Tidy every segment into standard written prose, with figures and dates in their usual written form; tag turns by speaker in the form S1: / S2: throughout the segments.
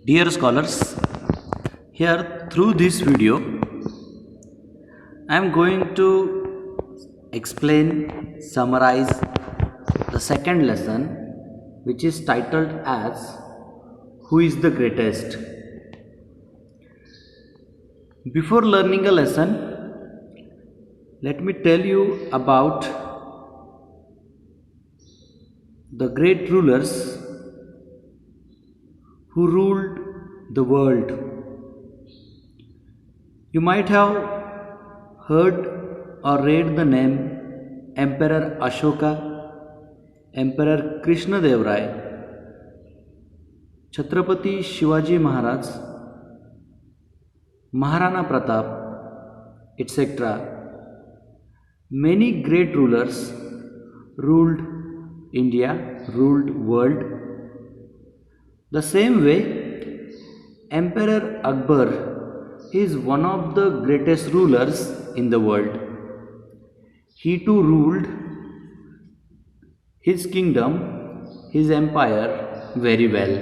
S1: Dear scholars, here through this video I am going to summarize the second lesson, which is titled as Who is the Greatest? Before learning a lesson, let me tell you about the great rulers who ruled the world. You might have heard or read the name Emperor Ashoka, Emperor Krishna Dev Rai, Chhatrapati Shivaji Maharaj, Maharana Pratap, etc. Many great rulers ruled India, ruled world. The same way, Emperor Akbar is one of the greatest rulers in the world. He too ruled his kingdom, his empire very well.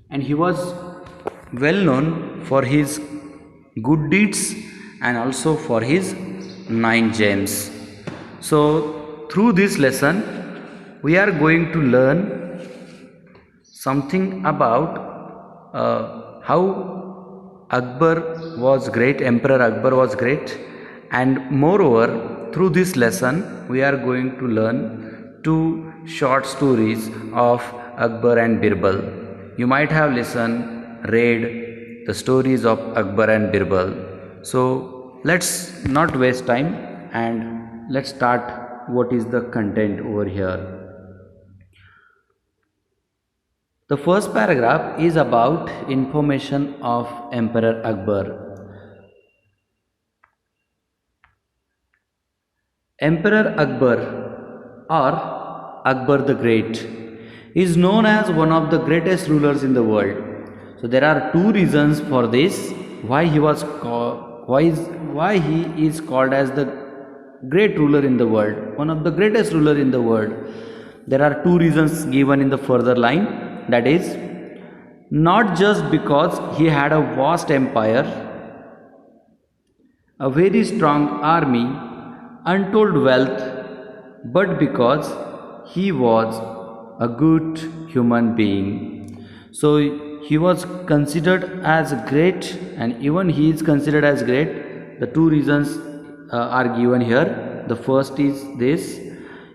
S1: And he was well known for his good deeds and also for his 9 gems. So, through this lesson, we are going to learn something about how Akbar was great, Emperor Akbar was great, and moreover, through this lesson, we are going to learn 2 short stories of Akbar and Birbal. You might have read the stories of Akbar and Birbal. So, let's not waste time and let's start what is the content over here. The first paragraph is about information of Emperor Akbar. Emperor Akbar or Akbar the Great is known as one of the greatest rulers in the world. So there are 2 reasons for this why he is called as the great ruler in the world, one of the greatest ruler in the world. There are 2 reasons given in the further line. That is, not just because he had a vast empire, a very strong army, untold wealth, but because he was a good human being. So he was considered as great, and even he is considered as great. The 2 reasons are given here. The first is this: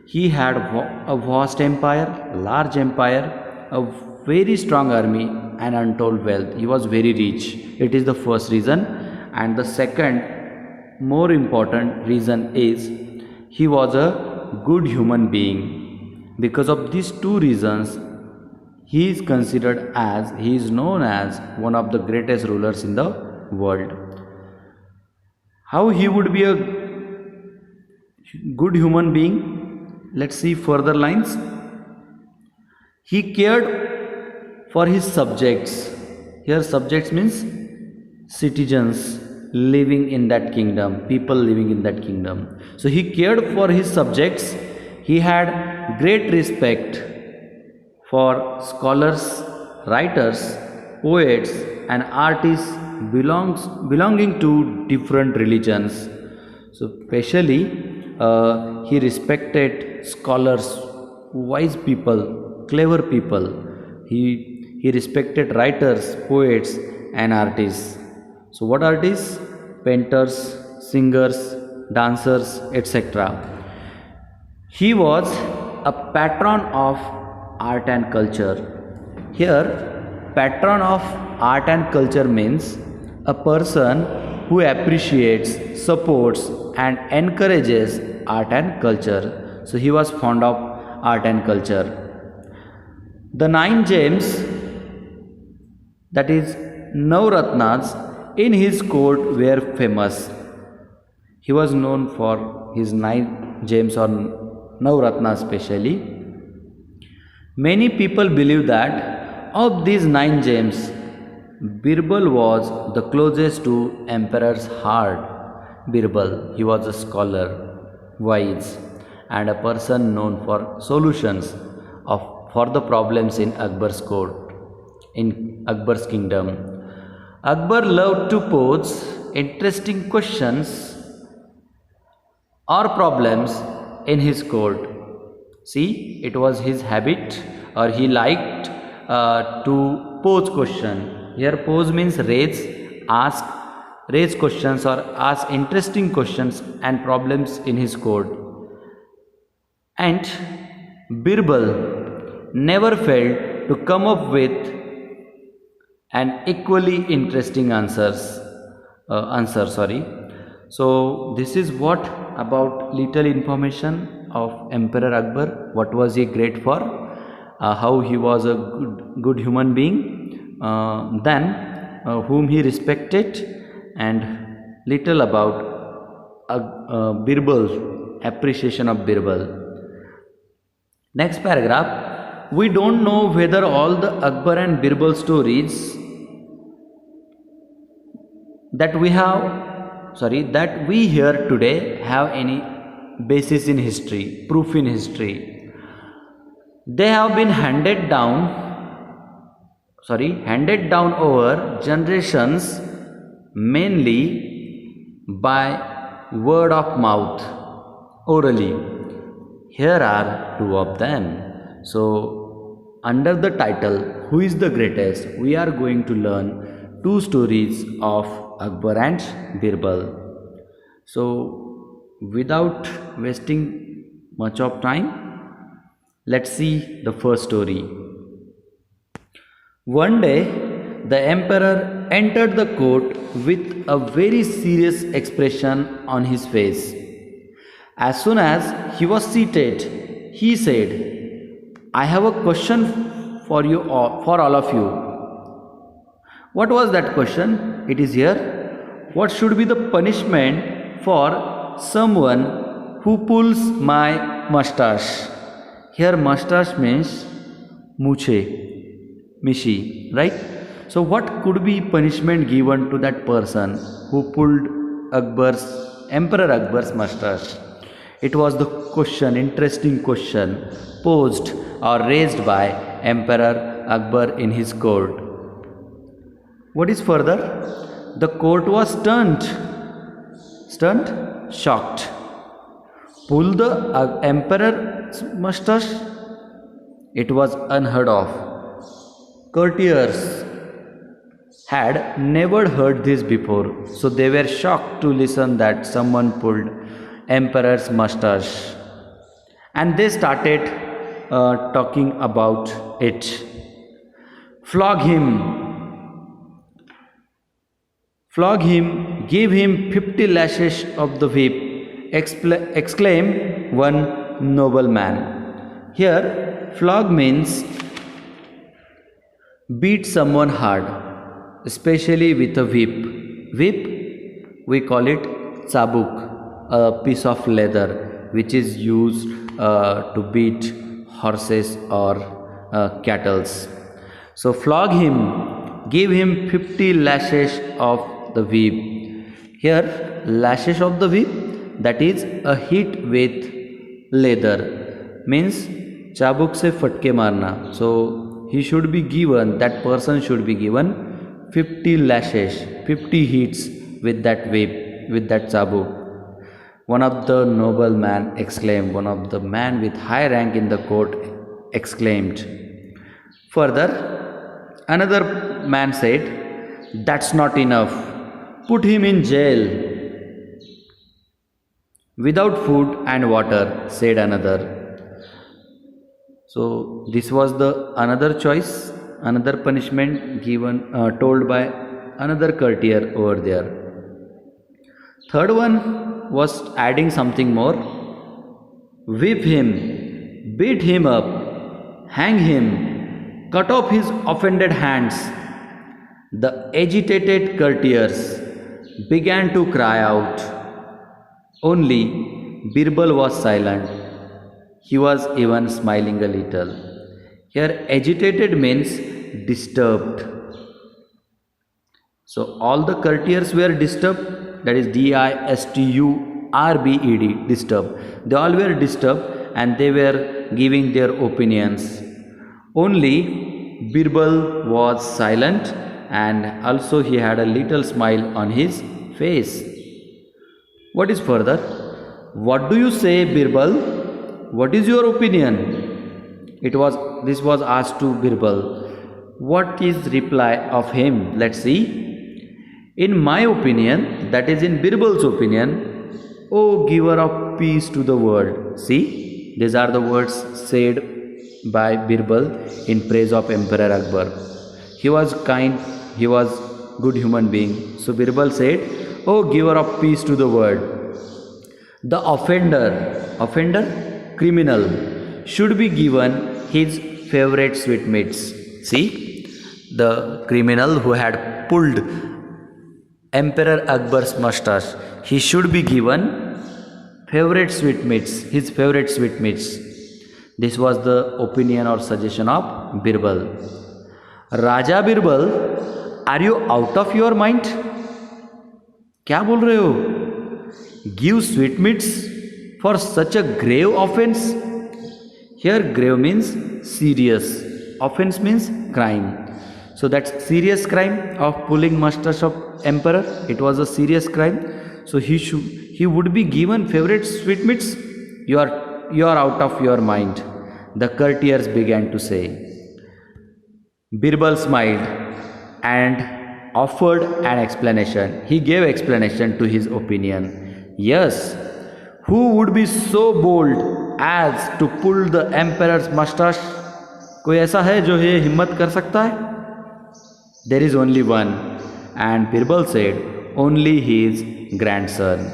S1: he had a vast empire, a large empire, a very strong army and untold wealth. He was very rich. It is the first reason. And the second, more important reason is he was a good human being. Because of these 2 reasons, he is known as one of the greatest rulers in the world. How he would be a good human being? Let's see further lines. He cared for his subjects. Here subjects means citizens living in that kingdom, people living in that kingdom. So he cared for his subjects. He had great respect for scholars, writers, poets and artists belonging to different religions. So especially he respected scholars, wise people, clever people. He respected writers, poets and artists. So what artists? Painters, singers, dancers, etc. He was a patron of art and culture. Here, patron of art and culture means a person who appreciates, supports and encourages art and culture. So he was fond of art and culture. The 9 gems, that is Navratnas, in his court were famous. He was known for his 9 gems or Navratnas specially. Many people believe that of these 9 gems, Birbal was the closest to emperor's heart. Birbal, he was a scholar, wise and a person known for solutions for the problems in Akbar's court. In Akbar's kingdom. Akbar loved to pose interesting questions or problems in his court. See, it was his habit, or he liked to pose question. Here pose means raise questions or ask interesting questions and problems in his court. And Birbal never failed to come up with an equally interesting answer. So this is what about little information of Emperor Akbar. What was he great for? How he was a good human being. Then whom he respected, and little about Birbal, appreciation of Birbal. Next paragraph. We don't know whether all the Akbar and Birbal stories that we hear today have any basis in history, proof in history. They have been handed down over generations, mainly by word of mouth, orally. Here are two of them. So under the title Who is the Greatest, we are going to learn two stories of Akbar and Birbal. So without wasting much of time, let's see the first story. One day, the emperor entered the court with a very serious expression on his face. As soon as he was seated, he said, "I have a question for all of you." What was that question? It is here. What should be the punishment for someone who pulls my mustache? Here mustache means mishi, right? So what could be punishment given to that person who pulled Emperor Akbar's mustache? It was the question, interesting question posed or raised by Emperor Akbar in his court. What is further? The court was stunned, shocked. Pull the emperor's mustache? It was unheard of. Courtiers had never heard this before, so they were shocked to listen that someone pulled emperor's mustache, and they started talking about it. Flog him, give him 50 lashes of the whip, exclaimed one nobleman. Here, flog means beat someone hard, especially with a whip. Whip, we call it chabuk, a piece of leather which is used to beat horses or cattle. So flog him, give him 50 lashes of the whip. Here lashes of the whip, that is a hit with leather, means chabuk se fatke marna. So that person should be given 50 lashes, 50 hits with that whip, with that chabuk. One of the noblemen exclaimed, one of the man with high rank in the court exclaimed. Further, another man said, "That's not enough. Put him in jail." "Without food and water," said another. So this was the another choice, another punishment given, told by another courtier over there. Third one was adding something more. Whip him, beat him up, hang him, cut off his offended hands. The agitated courtiers began to cry out. Only Birbal was silent. He was even smiling a little. Here agitated means disturbed. So all the courtiers were disturbed, that is disturbed, disturbed. They all were disturbed and they were giving their opinions. Only Birbal was silent and also he had a little smile on his face. What is further? What do you say, Birbal? What is your opinion? This was asked to Birbal. What is reply of him? Let's see. In my opinion, that is in Birbal's opinion, O giver of peace to the world. See, these are the words said by Birbal in praise of Emperor Akbar. He was kind, he was good human being. So Birbal said, O giver of peace to the world, the offender, criminal, should be given his favorite sweetmeats. See, the criminal who had pulled Emperor Akbar's mustache, he should be given favorite sweetmeats, his favorite sweetmeats. This was the opinion or suggestion of Birbal. Raja Birbal, are you out of your mind? क्या बोल रहे हो? Give sweetmeats for such a grave offense? Here grave means serious. Offense means crime. So that's serious crime of pulling mustache of emperor. It was a serious crime. So he would be given favorite sweetmeats. You are out of your mind. The courtiers began to say. Birbal smiled and offered an explanation. He gave explanation to his opinion. Yes, who would be so bold as to pull the emperor's mustache? कोई ऐसा है जो ये हिम्मत कर सकता है? There is only one, and Birbal said, only his grandson.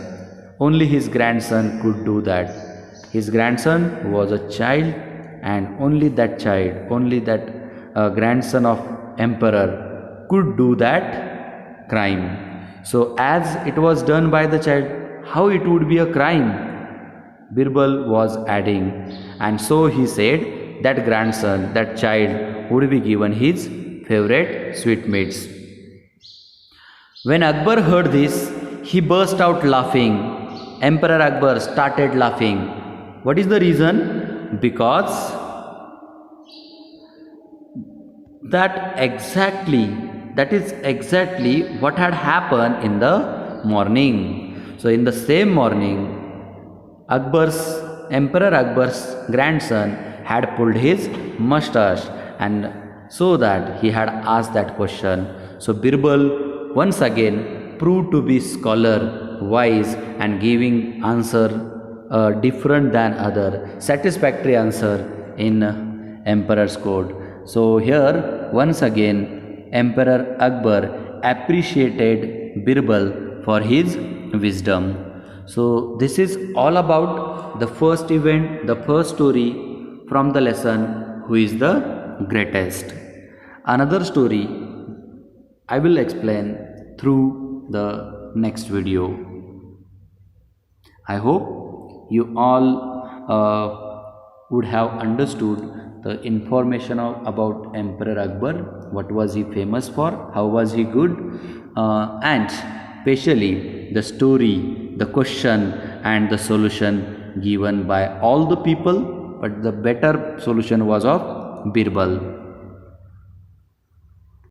S1: Only his grandson could do that. His grandson was a child, and only that child, only that grandson of emperor could do that crime. So as it was done by the child, how it would be a crime? Birbal was adding, and so he said that grandson, that child would be given his favorite sweetmeats. When Akbar heard this, he burst out laughing. Emperor Akbar started laughing. What is the reason? Because that is exactly what had happened in the morning. So in the same morning, Emperor Akbar's grandson had pulled his mustache, and so that he had asked that question. So Birbal once again proved to be scholar, wise, and giving answer different than other, satisfactory answer in Emperor's court. So here once again Emperor Akbar appreciated Birbal for his wisdom. So this is all about the first event, the first story from the lesson, who is the greatest. Another story I will explain through the next video. I hope you all would have understood the information about Emperor Akbar, what was he famous for, how was he good, and especially the story, the question and the solution given by all the people, but the better solution was of Birbal.